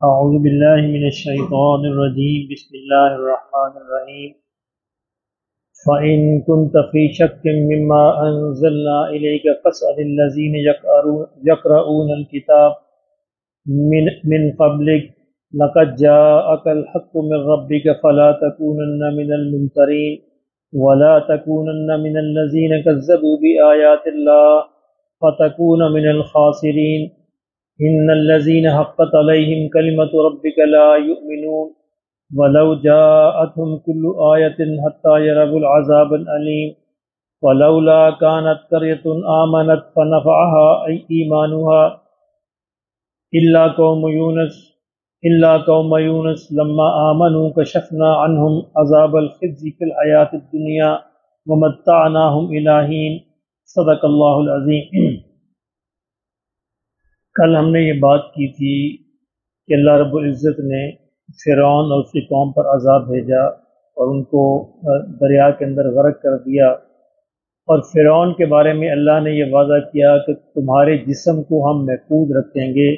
أعوذ بالله من الشيطان الرجيم بسم الله الرحمن الرحيم فإن كنت في شك مما أنزلنا إليك فاسأل الذين يقرؤون الكتاب من قبلك لقد جاءك الحق من ربك فلا تكونن من الممترين ولا تكونن من الذين كذبوا بآيات الله فتكون من الخاسرين إن الذين حقت عليهم كلمة ربك لا يؤمنون ولو جاءتهم كل آية حتى يروا العذاب الأليم ولولا كانت قرية آمنت فنفعها أي إيمانها إلا قوم يونس لما آمنوا كشفنا عنهم عذاب الخزي في الحياة الدنيا ومتعناهم إلى حين صدق اللہ العظیم۔ کل ہم نے یہ بات کی تھی کہ اللہ رب العزت نے فرعون اور اس کی قوم پر عذاب بھیجا اور ان کو دریا کے اندر غرق کر دیا، اور فرعون کے بارے میں اللہ نے یہ وعدہ کیا کہ تمہارے جسم کو ہم محفوظ رکھیں گے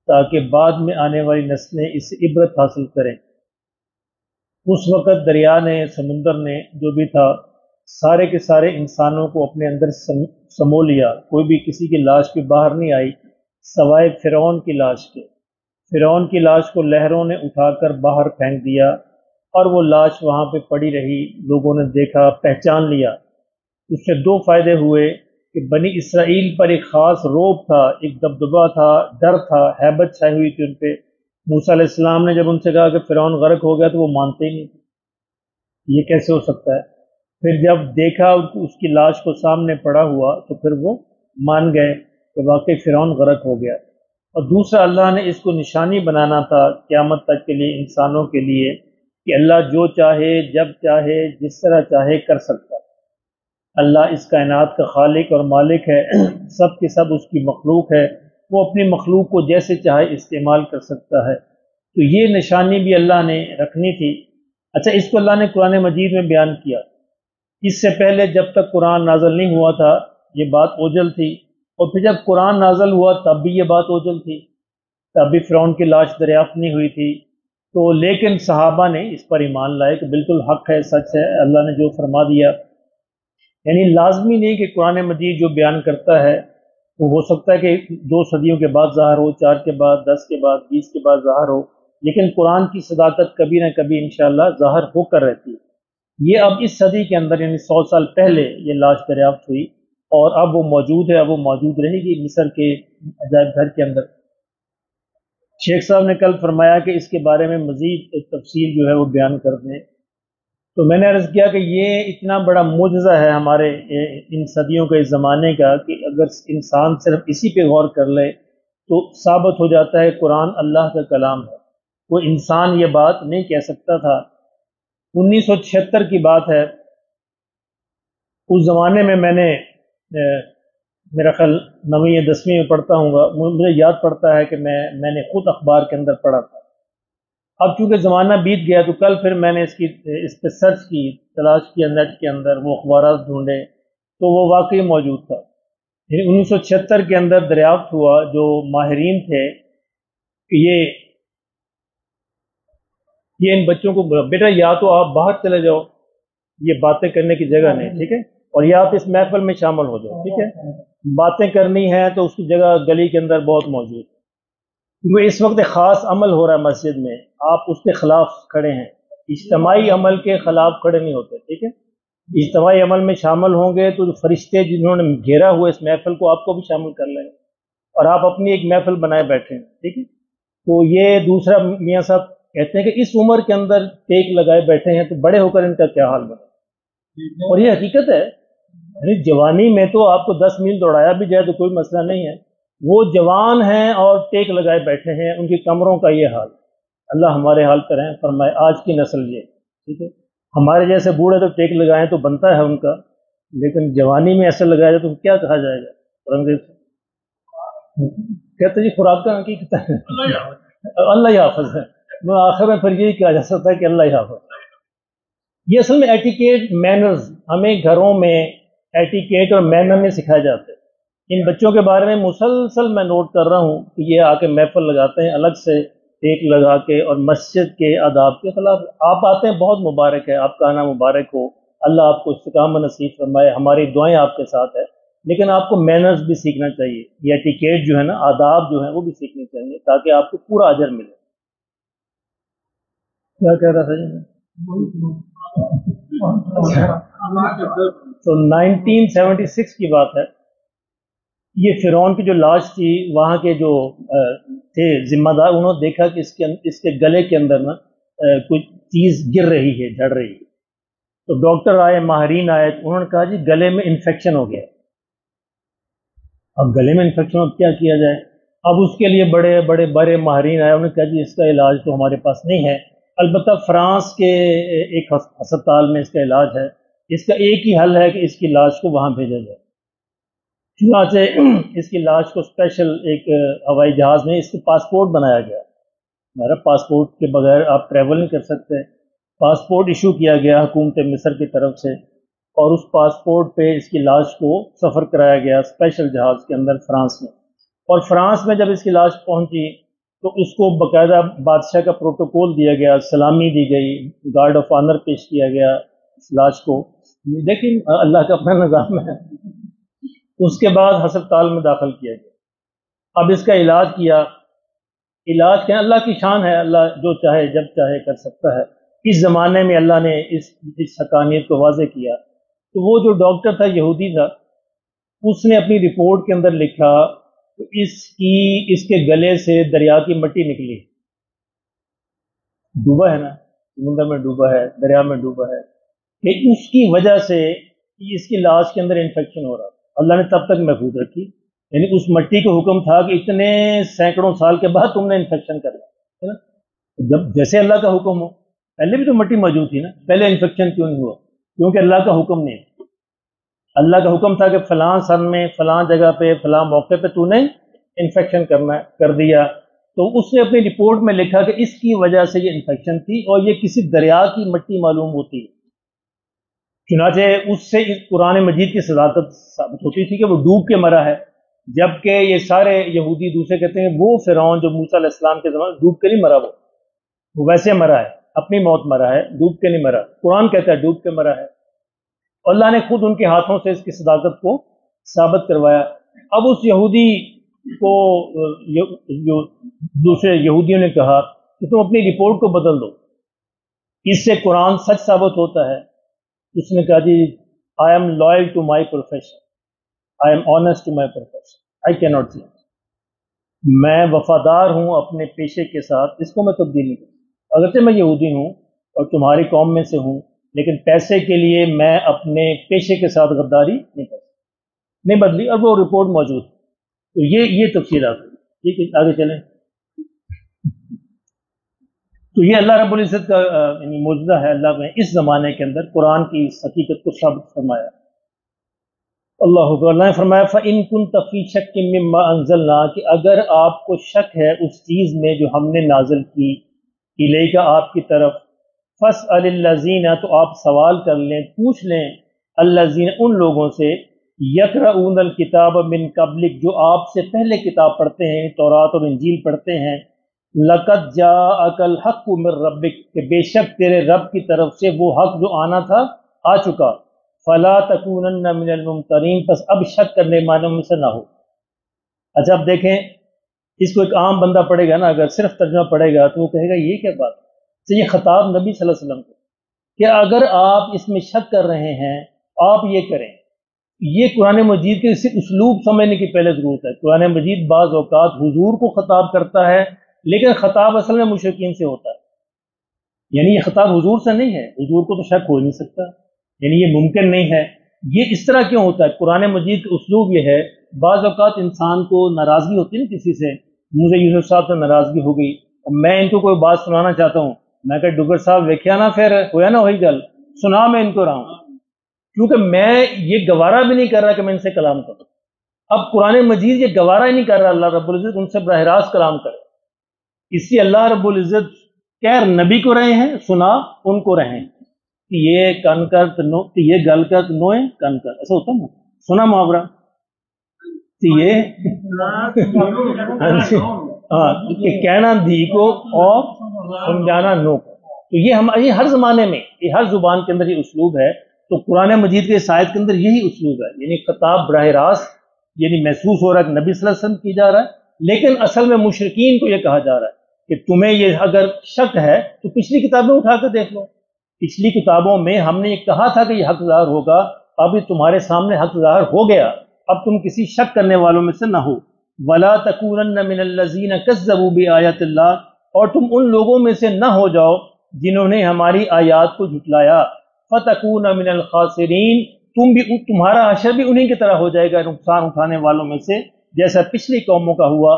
تاکہ بعد میں آنے والی نسلیں اس سے عبرت حاصل کریں۔ اس وقت دریا نے، سمندر نے، جو بھی تھا، سارے کے سارے انسانوں کو اپنے اندر سمو لیا، کوئی بھی کسی کی لاش بھی باہر نہیں آئی سوائے فرعون کی لاش کے۔ فرعون کی لاش کو لہروں نے اٹھا کر باہر پھینک دیا اور وہ لاش وہاں پہ پڑی رہی، لوگوں نے دیکھا، پہچان لیا۔ اس سے دو فائدے ہوئے کہ بنی اسرائیل پر ایک خاص رعب تھا، ایک دبدبہ تھا، ڈر تھا، ہیبت چھائی ہوئی تھی ان پہ۔ موسیٰ علیہ السلام نے جب ان سے کہا کہ فرعون غرق ہو گیا تو وہ مانتے ہی نہیں تھے، یہ کیسے ہو سکتا ہے؟ پھر جب دیکھا اس کی لاش کو سامنے پڑا ہوا تو پھر وہ مان گئے کہ واقعی فرعون غرق ہو گیا۔ اور دوسرا، اللہ نے اس کو نشانی بنانا تھا قیامت تک کے لیے، انسانوں کے لیے، کہ اللہ جو چاہے، جب چاہے، جس طرح چاہے کر سکتا ہے۔ اللہ اس کائنات کا خالق اور مالک ہے، سب کے سب اس کی مخلوق ہے، وہ اپنی مخلوق کو جیسے چاہے استعمال کر سکتا ہے۔ تو یہ نشانی بھی اللہ نے رکھنی تھی۔ اچھا، اس کو اللہ نے قرآن مجید میں بیان کیا۔ اس سے پہلے جب تک قرآن نازل نہیں ہوا تھا یہ بات اوجل تھی، اور پھر جب قرآن نازل ہوا تب بھی یہ بات اوجل تھی، تب بھی فرعون کی لاش دریافت نہیں ہوئی تھی۔ تو لیکن صحابہ نے اس پر ایمان لائے کہ بالکل حق ہے، سچ ہے، اللہ نے جو فرما دیا۔ یعنی لازمی نہیں کہ قرآن مجید جو بیان کرتا ہے وہ ہو سکتا ہے کہ 2 صدیوں کے بعد ظاہر ہو، 4 کے بعد، 10 کے بعد، 20 کے بعد ظاہر ہو، لیکن قرآن کی صداقت کبھی نہ کبھی انشاءاللہ ظاہر ہو کر رہتی ہے۔ یہ اب اس صدی کے اندر یعنی 100 سال پہلے یہ لاش دریافت ہوئی، اور اب وہ موجود ہے، اب وہ موجود رہے گی مصر کے عجائب گھر کے اندر۔ شیخ صاحب نے کل فرمایا کہ اس کے بارے میں مزید تفصیل جو ہے وہ بیان کر دیں، تو میں نے عرض کیا کہ یہ اتنا بڑا معجزہ ہے ہمارے ان صدیوں کے اس زمانے کا کہ اگر انسان صرف اسی پہ غور کر لے تو ثابت ہو جاتا ہے قرآن اللہ کا کلام ہے، وہ انسان یہ بات نہیں کہہ سکتا تھا۔ 1976 کی بات ہے، اس زمانے میں نے میرا خیال 9ویں یا 10ویں میں پڑھتا ہوں گا، مجھے یاد پڑتا ہے کہ میں نے خود اخبار کے اندر پڑھا تھا۔ اب چونکہ زمانہ بیت گیا تو کل پھر میں نے اس پہ سرچ کی، تلاش کیا نیٹ کے اندر، وہ اخبارات ڈھونڈے تو وہ واقعی موجود تھا۔ 1976 کے اندر دریافت ہوا، جو ماہرین تھے کہ یہ ان بچوں کو بیٹا یا تو آپ باہر چلے جاؤ، یہ باتیں کرنے کی جگہ نہیں، ٹھیک ہے، اور یا آپ اس محفل میں شامل ہو جاؤ، ٹھیک ہے، باتیں کرنی ہے تو اس کی جگہ گلی کے اندر بہت موجود ہے۔ کیونکہ اس وقت ایک خاص عمل ہو رہا ہے مسجد میں، آپ اس کے خلاف کھڑے ہیں، اجتماعی عمل کے خلاف کھڑے نہیں ہوتے، ٹھیک ہے، اجتماعی عمل میں شامل ہوں گے تو فرشتے جنہوں نے گھیرا ہوا اس محفل کو آپ کو بھی شامل کر لیں گے، اور آپ اپنی ایک محفل بنائے بیٹھے ہیں، ٹھیک ہے۔ تو یہ دوسرا، میاں صاحب کہتے ہیں کہ اس عمر کے اندر ٹیک لگائے بیٹھے ہیں تو بڑے ہو کر ان کا کیا حال بنا، اور یہ حقیقت ہے۔ یعنی جوانی میں تو آپ کو 10 میل دوڑایا بھی جائے تو کوئی مسئلہ نہیں ہے، وہ جوان ہیں اور ٹیک لگائے بیٹھے ہیں، ان کی کمروں کا یہ حال۔ اللہ ہمارے حال پر ہیں، فرمائے آج کی نسل یہ، ٹھیک ہے، ہمارے جیسے بوڑھے تو ٹیک لگائیں تو بنتا ہے ان کا، لیکن جوانی میں ایسے لگایا جائے تو کیا کہا جائے گا؟ کہتے جی خوراک کا حقیقت ہے اللہ ہی حافظ ہے، میں آخر میں پھر یہی کہا جا سکتا ہے کہ اللہ ہی حافظ۔ یہ اصل میں ایٹیکیٹ، مینرز ہمیں گھروں میں ایٹیکیٹ اور مینر میں سکھائے جاتے ہیں۔ ان بچوں کے بارے میں مسلسل میں نوٹ کر رہا ہوں کہ یہ آ کے محفل لگاتے ہیں الگ سے، ٹیک لگا کے اور مسجد کے آداب کے خلاف آپ آتے ہیں، بہت مبارک ہے، آپ کا آنا مبارک ہو، اللہ آپ کو استقامت نصیب فرمائے، ہماری دعائیں آپ کے ساتھ ہے، لیکن آپ کو مینرز بھی سیکھنا چاہیے، یہ ایٹیکیٹ جو ہے نا، آداب جو ہیں وہ بھی سیکھنے چاہیے تاکہ آپ کو پورا اجر ملے۔ کیا کہہ رہا تھا جی؟ تو 1976 کی بات ہے، یہ فرعون کی جو لاش تھی، وہاں کے جو تھے ذمہ دار، انہوں نے دیکھا کہ اس کے گلے کے اندر نا کوئی چیز گر رہی ہے، جھڑ رہی ہے، تو ڈاکٹر آئے، ماہرین آئے، انہوں نے کہا جی گلے میں انفیکشن ہو گیا۔ اب گلے میں انفیکشن، اب کیا کیا جائے؟ اب اس کے لیے بڑے ماہرین آئے، انہوں نے کہا جی اس کا علاج تو ہمارے پاس نہیں ہے، البتہ فرانس کے ایک ہسپتال میں اس کا علاج ہے، اس کا ایک ہی حل ہے کہ اس کی لاش کو وہاں بھیجا جائے۔ چنانچہ اس کی لاش کو اسپیشل ایک ہوائی جہاز میں اس کو پاسپورٹ بنایا گیا، میرا پاسپورٹ کے بغیر آپ ٹریول نہیں کر سکتے، پاسپورٹ ایشو کیا گیا حکومت مصر کی طرف سے، اور اس پاسپورٹ پہ اس کی لاش کو سفر کرایا گیا اسپیشل جہاز کے اندر فرانس میں، اور فرانس میں جب اس کی لاش پہنچی تو اس کو باقاعدہ بادشاہ کا پروٹوکول دیا گیا، سلامی دی گئی، گارڈ آف آنر پیش کیا گیا اس لاش کو، لیکن اللہ کا اپنا نظام ہے۔ اس کے بعد ہسپتال میں داخل کیا گیا، اب اس کا علاج کیا، علاج کیا اللہ کی شان ہے، اللہ جو چاہے جب چاہے کر سکتا ہے، اس زمانے میں اللہ نے اس حقانیت کو واضح کیا۔ تو وہ جو ڈاکٹر تھا، یہودی تھا، اس نے اپنی رپورٹ کے اندر لکھا کہ اس کے گلے سے دریا کی مٹی نکلی، ڈوبا ہے نا، سمندر میں ڈوبا ہے، دریا میں ڈوبا ہے، کہ اس کی وجہ سے اس کی لاش کے اندر انفیکشن ہو رہا، اللہ نے تب تک محفوظ رکھی، یعنی اس مٹی کا حکم تھا کہ اتنے سینکڑوں سال کے بعد تم نے انفیکشن کرنا ہے نا، جب جیسے اللہ کا حکم ہو، پہلے بھی تو مٹی موجود تھی نا، پہلے انفیکشن کیوں نہیں ہوا؟ کیونکہ اللہ کا حکم نہیں، اللہ کا حکم تھا کہ فلاں سن میں فلاں جگہ پہ فلاں موقع پہ تو نے انفیکشن کرنا کر دیا، تو اس نے اپنی رپورٹ میں لکھا کہ اس کی وجہ سے یہ انفیکشن تھی، اور یہ کسی دریا کی مٹی معلوم ہوتی ہے، چنانچہ اس سے اس قرآن مجید کی صداقت ثابت ہوتی تھی کہ وہ ڈوب کے مرا ہے، جبکہ یہ سارے یہودی دوسرے کہتے ہیں وہ فرعون جو موسیٰ علیہ السلام کے زمانے ڈوب کے نہیں مرا، وہ ویسے مرا ہے، اپنی موت مرا ہے، ڈوب کے نہیں مرا، قرآن کہتا ہے ڈوب کے مرا ہے، اور اللہ نے خود ان کے ہاتھوں سے اس کی صداقت کو ثابت کروایا۔ اب اس یہودی کو جو دوسرے یہودیوں نے کہا کہ تم اپنی رپورٹ کو بدل دو، اس سے قرآن سچ ثابت ہوتا ہے۔ اس نے کہا جی I am loyal to my profession, I am honest to my profession, I cannot change. میں وفادار ہوں اپنے پیشے کے ساتھ، اس کو میں تبدیل نہیں کروں، اگرچہ میں یہودی ہوں اور تمہاری قوم میں سے ہوں، لیکن پیسے کے لیے میں اپنے پیشے کے ساتھ غداری نہیں کر سکتا، نہیں بدلی، اور وہ رپورٹ موجود ہے۔ تو یہ تفصیلات ہیں، ٹھیک ہے، آگے چلیں۔ تو یہ اللہ رب العزت کا یعنی معجزہ ہے، اللہ نے اس زمانے کے اندر قرآن کی اس حقیقت کو ثابت فرمایا۔ اللہ نے فرمایا فَإِن كُنتَ فِي شَكٍّ مِّمَّا أَنزَلْنَا، کہ اگر آپ کو شک ہے اس چیز میں جو ہم نے نازل کی، الیک آپ کی طرف، فَاسْأَلِ الَّذِينَ، تو آپ سوال کر لیں، پوچھ لیں، الَّذِينَ ان لوگوں سے، يَقْرَؤُونَ الْكِتَابَ مِن قَبْلِكَ جو آپ سے پہلے کتاب پڑھتے ہیں، تورات اور انجیل پڑھتے ہیں، لَقَدْ جَاءَكَ الْحَقُّ مِن رَّبِّكَ کہ بے شک تیرے رب کی طرف سے وہ حق جو آنا تھا آ چکا، فَلَا تَكُونَنَّ مِنَ الْمُمْتَرِينَ پس اب شک کرنے والوں میں سے نہ ہو۔ اچھا اب دیکھیں، اس کو ایک عام بندہ پڑھے گا نا، اگر صرف ترجمہ پڑھے گا تو وہ کہے گا یہ کیا بات ہے؟ تو یہ خطاب نبی صلی اللہ علیہ وسلم کو کہ اگر آپ اس میں شک کر رہے ہیں آپ یہ کریں۔ یہ قرآن مجید کے صرف اسلوب سمجھنے کی پہلے ضرورت ہے۔ قرآن مجید بعض اوقات حضور کو خطاب کرتا ہے، لیکن خطاب اصل میں مشرکین سے ہوتا ہے، یعنی یہ خطاب حضور سے نہیں ہے، حضور کو تو شک ہو نہیں سکتا، یعنی یہ ممکن نہیں ہے۔ یہ اس طرح کیوں ہوتا ہے؟ قرآن مجید کا اسلوب یہ ہے، بعض اوقات انسان کو ناراضگی ہوتی ہے نا کسی سے، مجھے یوسف صاحب سے ناراضگی ہو گئی، اور میں ان کو کوئی بات سنانا چاہتا ہوں، میں کہ ڈگر صاحب ویکھیا نا، پھر ہویا نا وہی گل، سنا میں ان کو رہا ہوں، کیونکہ میں یہ گوارا بھی نہیں کر رہا کہ میں ان سے کلام کروں۔ اب قرآن مجید یہ گوارا ہی نہیں کر رہا اللہ رب العزت ان سے براہ راست کلام کرے، اس لیے اللہ رب العزت کہہ نبی کو رہے ہیں، سنا ان کو رہیں کہ یہ کن کر یہ گل کر نوئے کن کر، ایسا ہوتا نا، سنا محاورہ یہ ہاں کہ کہنا دی کو اور سمجھانا نو کو. تو یہ ہر زمانے میں یہ ہر زبان کے اندر یہ اسلوب ہے. تو قرآن مجید کے اس آیت کے اندر یہی اسلوب ہے، یعنی خطاب براہ راست یعنی محسوس ہو رہا ہے کہ نبی صلی اللہ علیہ وسلم کی جا رہا ہے، لیکن اصل میں مشرکین کو یہ کہا جا رہا ہے کہ تمہیں یہ اگر شک ہے تو پچھلی کتابیں اٹھا کر دیکھ لو. پچھلی کتابوں میں ہم نے یہ کہا تھا کہ یہ حق ظاہر ہوگا، اب یہ تمہارے سامنے حق ظاہر ہو گیا، اب تم کسی شک کرنے والوں میں سے نہ ہو. وَلَا تَكُونَنَّ مِنَ الَّذِينَ كَذَّبُوا بِآيَاتِ اللَّهِ، اور تم ان لوگوں میں سے نہ ہو جاؤ جنہوں نے ہماری آیات کو جھٹلایا. فَتَكُونَ مِنَ الْخَاسِرِينَ، تمہارا حشر بھی انہی کی طرح ہو جائے گا، نقصان اٹھانے والوں میں سے، جیسا پچھلی قوموں کا ہوا.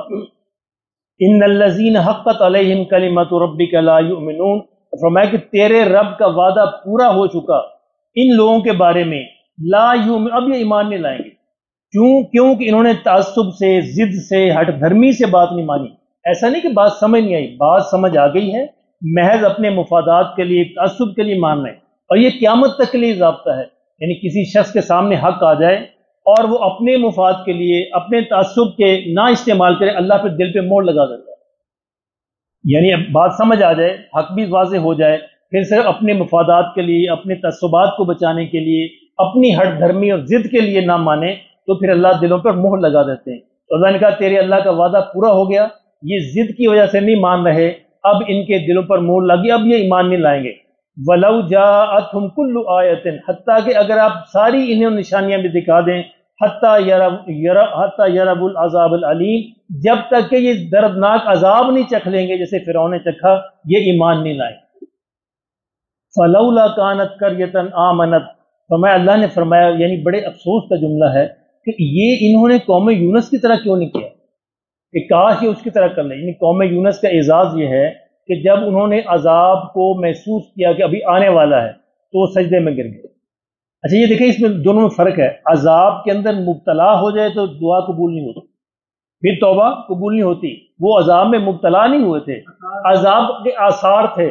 ان الذین حقت علیہم کلمۃ ربک لا یؤمنون، فرمایا کہ تیرے رب کا وعدہ پورا ہو چکا ان لوگوں کے بارے میں، لا یؤمن، اب یہ ایمان نہیں لائیں گے. کیوں کہ انہوں نے تعصب سے، ضد سے، ہٹ دھرمی سے بات نہیں مانی. ایسا نہیں کہ بات سمجھ نہیں آئی، بات سمجھ آ گئی ہے، محض اپنے مفادات کے لیے، تعصب کے لیے مان رہے ہیں. اور یہ قیامت تک کے لیے ضابطہ ہے، یعنی کسی شخص کے سامنے حق آ جائے اور وہ اپنے مفاد کے لیے، اپنے تعصب کے نہ استعمال کرے، اللہ پہ دل پہ مہر لگا دیتا ہے. یعنی اب بات سمجھ آ جائے، حق بھی واضح ہو جائے، پھر صرف اپنے مفادات کے لیے، اپنے تعصبات کو بچانے کے لیے، اپنی ہٹ دھرمی اور ضد کے لیے نہ مانے، تو پھر اللہ دلوں پر مہر لگا دیتے ہیں. تو اللہ نے کہا تیرے اللہ کا وعدہ پورا ہو گیا، یہ ضد کی وجہ سے نہیں مان رہے، اب ان کے دلوں پر مہر لگی، اب یہ ایمان نہیں لائیں گے. وَلَوْ جَاءَتْهُمْ كُلُّ آیَةٍ، حتیٰ کہ اگر آپ ساری انہیں نشانیاں بھی دکھا دیں، حتیٰ یرب العذاب العلیم، جب تک کہ یہ دردناک عذاب نہیں چکھ لیں گے جیسے فرعون نے چکھا، یہ ایمان نہیں لائیں. فَلَوْلَا كَانَتْ قَرْيَةً آمَنَتْ، فرمایا اللہ نے فرمایا، یعنی بڑے افسوس کا جملہ ہے کہ یہ انہوں نے قوم یونس کی طرح کیوں نہیں کیا، کہ کاش یہ اس کی طرح کر لیں. یعنی قوم یونس کا اعزاز یہ ہے کہ جب انہوں نے عذاب کو محسوس کیا کہ ابھی آنے والا ہے تو وہ سجدے میں گر گئے. اچھا یہ دیکھیں اس میں دونوں میں فرق ہے. عذاب کے اندر مبتلا ہو جائے تو دعا قبول نہیں ہوتی، پھر توبہ قبول نہیں ہوتی. وہ عذاب میں مبتلا نہیں ہوئے تھے، عذاب کے آثار تھے.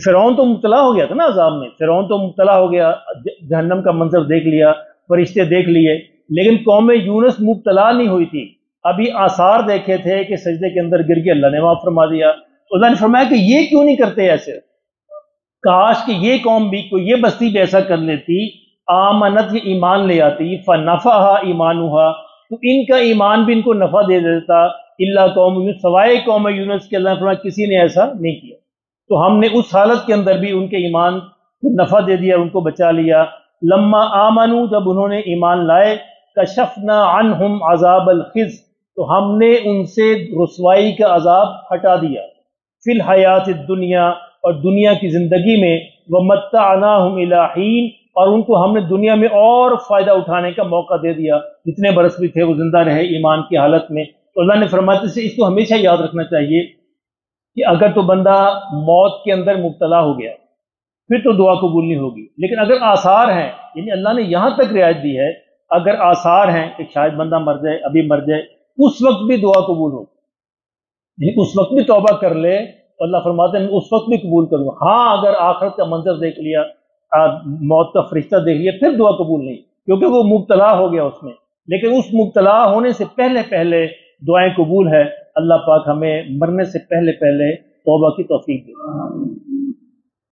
فرعون تو مبتلا ہو گیا تھا نا عذاب میں، فرعون تو مبتلا ہو گیا، جہنم کا منظر دیکھ لیا، فرشتے دیکھ لیے، لیکن قوم یونس مبتلا نہیں ہوئی تھی، ابھی آثار دیکھے تھے کہ سجدے کے اندر گر کے اللہ نے معاف فرما دیا. اللہ نے فرمایا کہ یہ کیوں نہیں کرتے ایسے، کاش کہ یہ قوم بھی، کوئی یہ بستی بھی ایسا کر لیتی، آمنت یہ ایمان لے آتی، فنفعھا ایمانھا، تو ان کا ایمان بھی ان کو نفع دے دیتا، الا قوم یونس، سوائے قوم یونس کے اللہ نے فرمایا کسی نے ایسا نہیں کیا. تو ہم نے اس حالت کے اندر بھی ان کے ایمان کو نفع دے دیا، ان کو بچا لیا. لما آمنوا، جب انہوں نے ایمان لائے، کشفنا عنہم عذاب الخزي، تو ہم نے ان سے رسوائی کا عذاب ہٹا دیا، فی الحیات الدنیا، اور دنیا کی زندگی میں، ومتعناہم الی حین، اور ان کو ہم نے دنیا میں اور فائدہ اٹھانے کا موقع دے دیا، جتنے برس بھی تھے وہ زندہ رہے ایمان کی حالت میں. تو اللہ نے فرمایا اس کو ہمیشہ یاد رکھنا چاہیے کہ اگر تو بندہ موت کے اندر مبتلا ہو گیا پھر تو دعا قبول نہیں ہوگی، لیکن اگر آثار ہیں، یعنی اللہ نے یہاں تک رعایت دی ہے، اگر آثار ہیں کہ شاید بندہ مر جائے، ابھی مر جائے، اس وقت بھی دعا قبول ہو، یعنی اس وقت بھی توبہ کر لے، اللہ فرماتے ہیں اس وقت بھی قبول کروں. ہاں اگر آخرت کا منظر دیکھ لیا، موت کا فرشتہ دیکھ لیا، پھر دعا قبول نہیں، کیونکہ وہ مبتلا ہو گیا اس میں. لیکن اس مبتلا ہونے سے پہلے پہلے دعائیں قبول ہے. اللہ پاک ہمیں مرنے سے پہلے پہلے توبہ کی توفیق دے.